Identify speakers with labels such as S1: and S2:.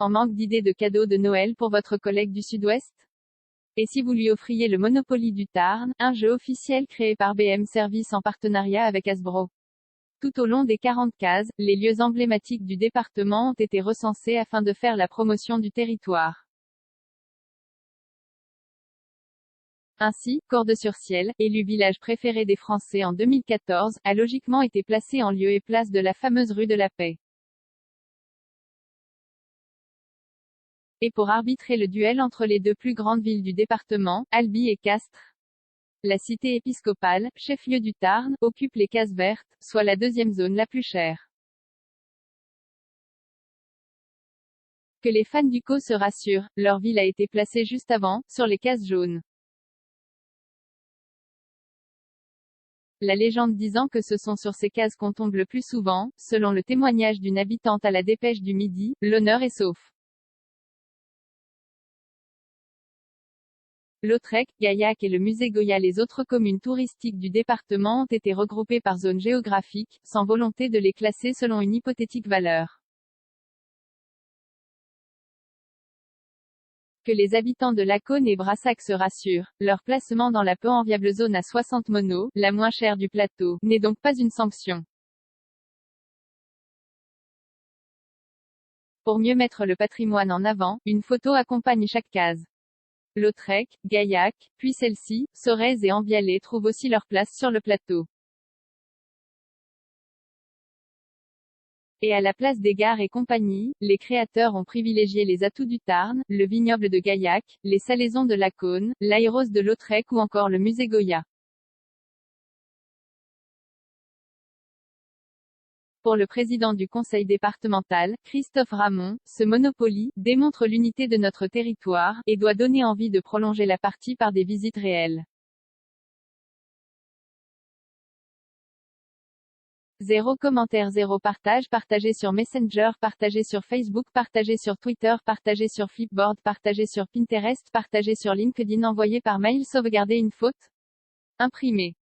S1: En manque d'idées de cadeaux de Noël pour votre collègue du Sud-Ouest? Et si vous lui offriez le Monopoly du Tarn, un jeu officiel créé par BM Service en partenariat avec Hasbro? Tout au long des 40 cases, les lieux emblématiques du département ont été recensés afin de faire la promotion du territoire. Ainsi, Cordes-sur-Ciel, élu village préféré des Français en 2014, a logiquement été placé en lieu et place de la fameuse rue de la Paix. Et pour arbitrer le duel entre les deux plus grandes villes du département, Albi et Castres, la cité épiscopale, chef-lieu du Tarn, occupe les cases vertes, soit la deuxième zone la plus chère. Que les fans du CO se rassurent, leur ville a été placée juste avant, sur les cases jaunes. La légende disant que ce sont sur ces cases qu'on tombe le plus souvent, selon le témoignage d'une habitante à la Dépêche du Midi, l'honneur est sauf. Lautrec, Gaillac et le musée Goya. Les autres communes touristiques du département ont été regroupées par zone géographique, sans volonté de les classer selon une hypothétique valeur. Que les habitants de Lacaune et Brassac se rassurent, leur placement dans la peu enviable zone à 60 monos, la moins chère du plateau, n'est donc pas une sanction. Pour mieux mettre le patrimoine en avant, une photo accompagne chaque case. Lautrec, Gaillac, puis celle-ci, Sorèze et Ambialé trouvent aussi leur place sur le plateau. Et à la place des gares et compagnie, les créateurs ont privilégié les atouts du Tarn, le vignoble de Gaillac, les salaisons de Lacaune, l'aéros de Lautrec ou encore le musée Goya. Pour le président du conseil départemental, Christophe Ramon, ce Monopoly démontre l'unité de notre territoire, et doit donner envie de prolonger la partie par des visites réelles. 0 commentaire 0 partage, partagé sur Messenger, partagé sur Facebook, partagé sur Twitter, partagé sur Flipboard, partagé sur Pinterest, partagé sur LinkedIn, envoyé par mail, sauvegarder une faute, imprimé.